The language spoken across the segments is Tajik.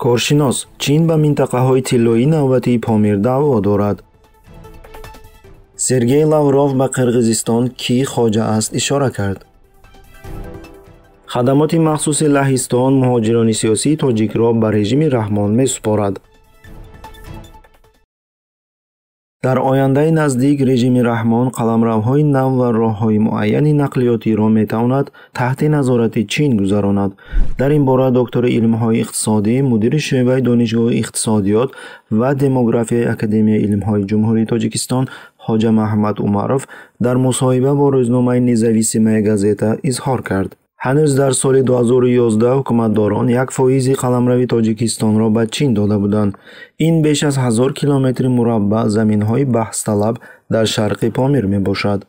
коршинос: чин ба минтақаҳои тиллоии навбатии Помир даъво дорад. Сергей Лавров ба Қирғизистон ки хоҷа аст ишора кард. хадамоти махсуси Лаҳистон муҳоҷирони сиёсии тоҷикро ба режими Раҳмон месупорад. дар ояндаи наздик режими Раҳмон қаламравҳои нав ва роҳҳои муайяни нақлиётиро метавонад таҳти назорати Чин гузаронад. дар ин бора доктори илмҳои иқтисодӣ, мудири шӯъбаи донишгоҳи иқтисодиёт ва демографияи Академияи илмҳои ҷумҳурии Тоҷикистон Ҳоҷа Маҳмад Умаров дар мусоҳиба бо рӯзномаи Независимая газета изҳор кард. ҳанӯз дар соли 2011 ҳукуматдорон 1% қаламрави Тоҷикистонро ба Чин дода буданд. ин беш аз 1000 километри мураббаъ заминҳои баҳсталаб дар шарқи Помир мебошад.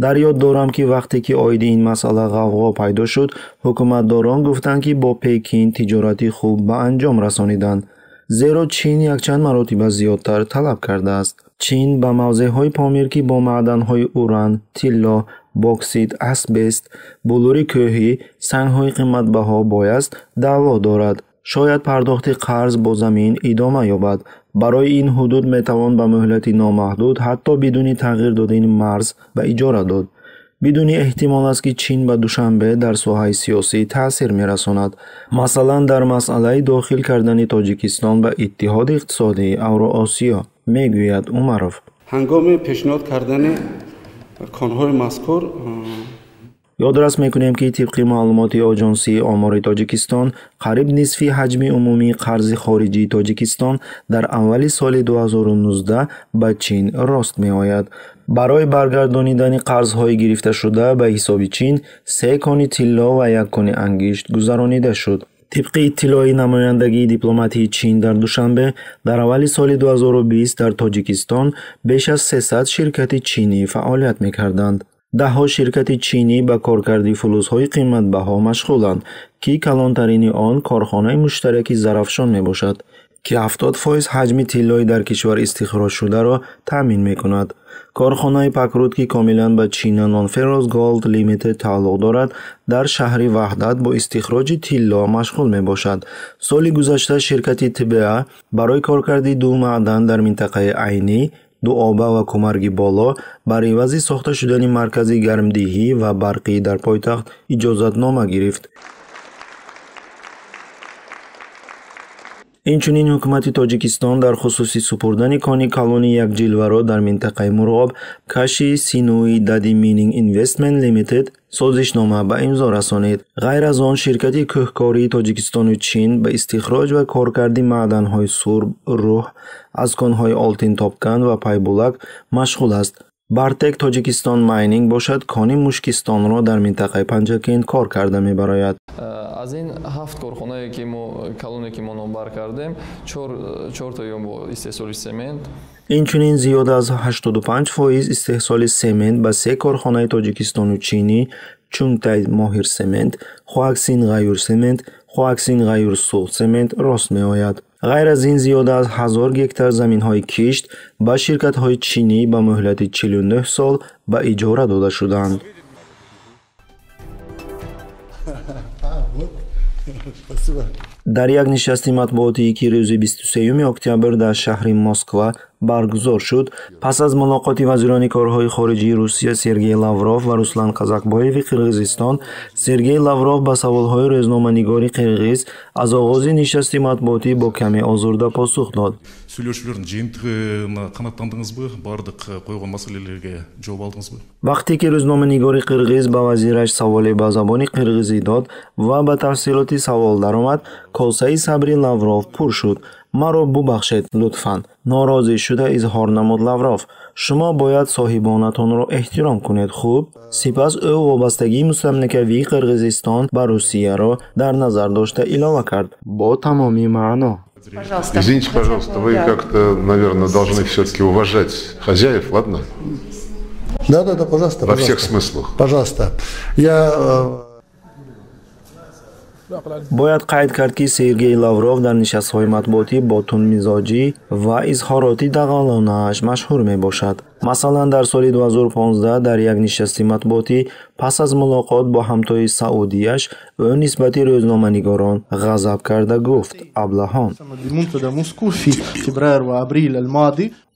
дар ёд дорам, ки вақте ки оиди ин масъала ғавғо пайдо шуд, ҳукуматдорон гуфтанд, ки бо Пекин тиҷорати хуб ба анҷом расониданд, зеро Чин якчанд маротиба зиёдтар талаб кардааст. Чин ба мавзеъҳои Помир, ки бо маъданҳои уран, тилло, боксит, асбест, булури кӯҳӣ, сангҳои қиматбаҳо бояст, даъво дорад. шояд пардохти қарз бо замин идома ёбад. барои ин ҳудуд метавон ба муҳлати номаҳдуд ҳатто бидуни тағйир додани марз ба иҷора дод. бидуни эҳтимол аст, ки Чин ба Душанбе дар соҳаи сиёсӣ таъсир мерасонад. масалан дар масъалаи дохил кардани Тоҷикистон ба Иттиҳоди иқтисодии Авроосиё, мегӯяд Умаров. ҳангоми пешниҳод кардани конҳои мазкур ёдрас мекунем, ки тибқи маълумоти Оҷонсии омори Тоҷикистон, қариб нисфи ҳаҷми умумии қарзи хориҷии Тоҷикистон дар аввали соли 2019 ба Чин рост меояд. барои баргардонидани қарзҳои гирифташуда ба ҳисоби Чин 3 кони тилло ва 1 кони ангишт гузаронида шуд. тибқи иттилои намояндагии дипломатии Чин дар Душанбе, дар аввали соли 2020 дар Тоҷикистон беш аз 300 ширкати чинӣ фаъолият мекарданд. даҳҳо ширкати чинӣ ба коркарди фулузҳои қиматбаҳо машғуланд, ки калонтарини он корхонаи муштараки Зарафшон мебошад, ки 70% ҳаҷми тиллои дар кишвар истихроҷшударо таъмин мекунад. корхонаи Пакрут, ки комилан ба China Non-Ferrous Gold Limited тааллуқ дорад, дар шаҳри Ваҳдат бо истихроҷи тилло машғул мебошад. соли гузашта ширкати ТБА барои коркарди ду маъдан дар минтақаи Айнӣ, Дуоба ва Кумарги боло бар ивази сохта шудани маркази гармдиҳӣ ва барқӣ дар пойтахт иҷозатнома гирифт. инчунин ҳукумати Тоҷикистон дар хусуси супурдани кони калони якҷилваро дар минтақаи Мурғоб Каши Синуи Дади Mining Investment Limited созишнома ба имзо расонид. ғайр аз он ширкати кӯҳкории Тоҷикистону Чин ба истихроҷ ва коркарди маъданҳои сурб, рӯҳ аз конҳои Олтин Топкан ва Пайбулак машғул аст. Бартек Тоҷикистон Майнинг бошад кони Мушкистонро дар минтақаи Панҷакент кор карда мебарояд. аз ин 7 корхонае ки калоне ки мо номбар кардем, 4 таён бо истеҳсоли семент. инчунин зиёда аз 85% истеҳсоли семент ба 3 корхонаи Тоҷикистону Чинӣ Чунгтай Моҳир Семент, Хуаксин Ғаюр Семент, Хуаксин Ғаюр Суғ Семент рост меояд. ғайр аз ин зиёда аз 1000 гектар заминҳои кишт ба ширкатҳои чинӣ ба муҳлати 49 сол ба иҷора дода шуданд. дар як нишасти матбуотӣ, ки рӯзи 23 октябр дар шаҳри Москва баргузор шуд, пас аз мулоқоти вазирони корҳои хориҷии Русия Сергей Лавров ва Руслан Казакбоеви Қирғизистон, Сергей Лавров ба саволҳои рӯзноманигори қирғиз аз оғози нишасти матбуотӣ бо каме озурда посух дод. Сөйлеушілердің жиынтығына қанаттандыңызбы? Бардық қойған мәселелерге жауап алдыңызбы? вақте ки рӯзноманигори қирғиз ба вазираш саволе ба забони қирғизӣ дод ва ба тафсилоти савол даромад, косаи сабри Лавров пур шуд. маро бубахшед лутфан, норозӣ шуда изҳор намуд Лавров. шумо бояд соҳибонатонро эҳтиром кунед, хуб? сипас ӯ вобастагии мустамликавии Қирғизистон ба Русияро дар назар дошта илова кард бо тамоми маъно. Извините, пожалуйста, вы как-то, наверное, должны все-таки уважать хозяев, ладно? Да, пожалуйста. Во всех смыслах. Пожалуйста. Я бояд қайд кард ки Сергей Лавров дар нишастҳои матбуотӣ бо тундмизоҷӣ ва изҳороти дағалонааш машҳур мебошад. Масалан, дар соли 2015 дар як нишасти матбуотӣ пас аз мулоқот бо ҳамтои саудияш ӯ нисбати рӯзноманигорон ғазаб карда гуфт: аблаҳон.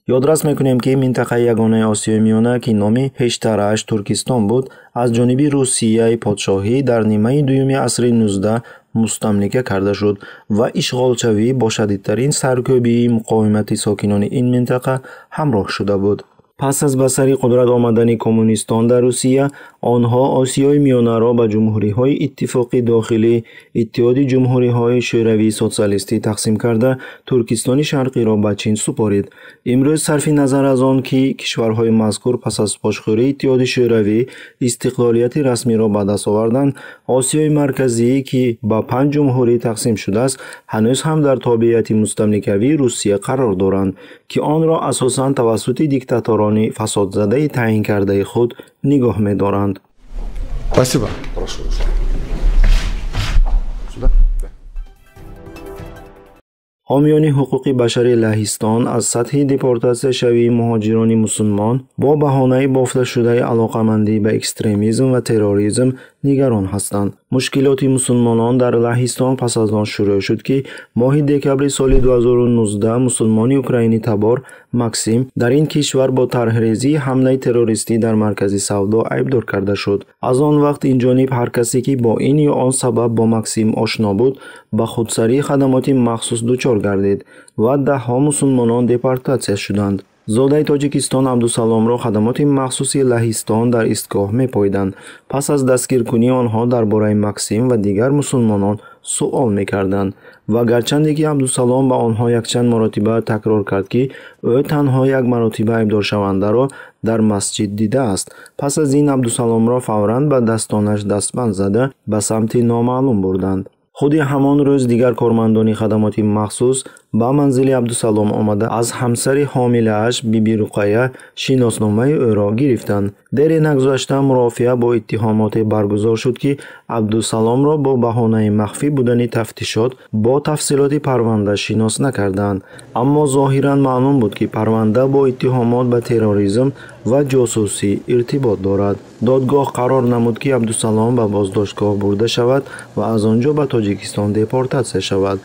ёдрас мекунем ки минтақаи ягонаи Осиёи Миёна ки номи пештараш Туркистон буд, аз ҷониби Русияи подшоҳӣ дар нимаи дуюми асри 19 мустамлика карда шуд ва ишғолчавӣ бо шадидтарин саркӯбии муқовимати сокинони ин минтақа ҳамроҳ шуда буд. Пас аз ба сари қудрат омадани коммунистон дар Русия, онҳо Осиёи Миёнаро ба ҷумҳуриҳои иттифоқи дохилӣ, Иттиҳоди ҷумҳуриҳои шӯравии социалистӣ тақсим карда, Туркистони Шарқиро ба Чин супорид. Имрӯз сарфи назар аз он ки кишварҳои мазкур пас аз бошхӯрии Иттиҳоди шӯравӣ истиқлолияти расмиро ба даст оварданд, Осиёи Марказӣ, ки ба 5 ҷумҳурӣ тақсим шудааст, ҳанӯз ҳам дар тобеати мустамликавии Русия қарор доранд, ки онро асосан тавассути диктаторони фасодзадаи таъйинкардаи худ нигоҳ медоранд. Спасибо. Прошу. Сюда? ҳомиёни ҳуқуқи башари Лаҳистон аз сатҳи депортатсияшавии муҳоҷирони мусулмон бо баҳонаи бофташудаи алоқамандӣ ба экстремизм ва терроризм нигарон ҳастанд. Мушкилоти мусулмонон дар Лаҳистон пас аз он шурӯъ шуд, ки моҳи декабри соли 2019 мусулмони украинӣ табор Максим дар ин кишвар бо тарҳрезии ҳамлаи террористӣ дар маркази савдо айбдор карда шуд. Аз он вақт инҷониб ҳар касе, ки бо ин ё он сабаб бо Максим ошно буд, ба худсарии хадамоти махсус дучор гардид ва даҳҳо мусулмонон депортатсия шуданд. Зодаи Тоҷикистон Абдусаломро хадамоти махсуси Лаҳистон дар истгоҳ мепоиданд. Пас аз дастгиркунии онҳо дар бораи Максим ва дигар мусулмонон суол мекарданд ва гарчанде ки Абдусалом ба онҳо якчанд маротиба такрор кард, ки ӯ танҳо як маротиба айбдоршавандаро дар масҷид дидааст. Пас аз ин Абдусаломро фавран ба дастонаш дастбанд зада ба самти номаълум бурданд. худи ҳамон рӯз дигар кормандони хадамоти махсус ба манзили Абдусалом омада аз ҳамсари ҳомилааш биби Руқайя шиносномаи ӯро гирифтанд. Дере нагузашта мурофиа бо иттиҳомоте баргузор шуд, ки Абдусаломро бо баҳонаи махфӣ будани тафтишот бо тафсилоти парванда шинос накарданд. Аммо зоҳиран маълум буд, ки парванда бо иттиҳомот ба терроризм ва ҷосусӣ иртибот дорад. Додгоҳ қарор намуд, ки Абдусалом ба боздоштгоҳ бурда шавад ва аз он ҷо ба Тоҷикистон депортатсия шавад.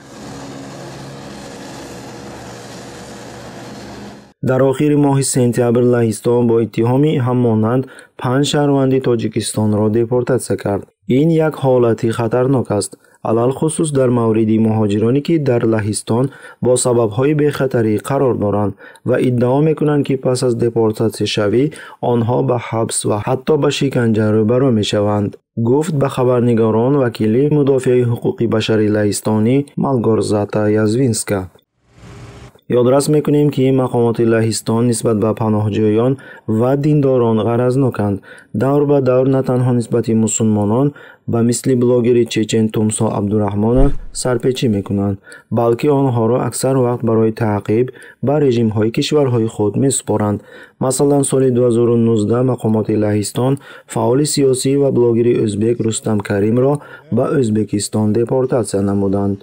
дар охири моҳи сентябр Лаҳистон бо иттиҳоми ҳаммонанд 5 шаҳрванди Тоҷикистонро депортатсия кард. ин як ҳолати хатарнок аст, алалхусус дар мавриди муҳоҷироне, ки дар Лаҳистон бо сабабҳои бехатарӣ қарор доранд ва иддао мекунанд, ки пас аз депортатсияшавӣ онҳо ба ҳабс ва ҳатто ба шиканҷа рӯбарӯ мешаванд, гуфт ба хабарнигорон вакили мудофиаи ҳуқуқи башари лаҳистонӣ Малгорзата Язвинска. ёдрас мекунем, ки мақомоти Лаҳистон нисбат ба паноҳҷӯён ва диндорон ғаразноканд. давр ба давр на танҳо нисбати мусулмонон ба мисли блогери чечен Тумсо Абдураҳмонов сарпечӣ мекунанд, балки онҳоро аксар вақт барои таъқиб ба режимҳои кишварҳои худ месупоранд. Масалан, соли 2019 мақомоти Лаҳистон фаъоли сиёсӣ ва блогери ӯзбек Рустам Каримро ба Ӯзбекистон депортатсия намуданд.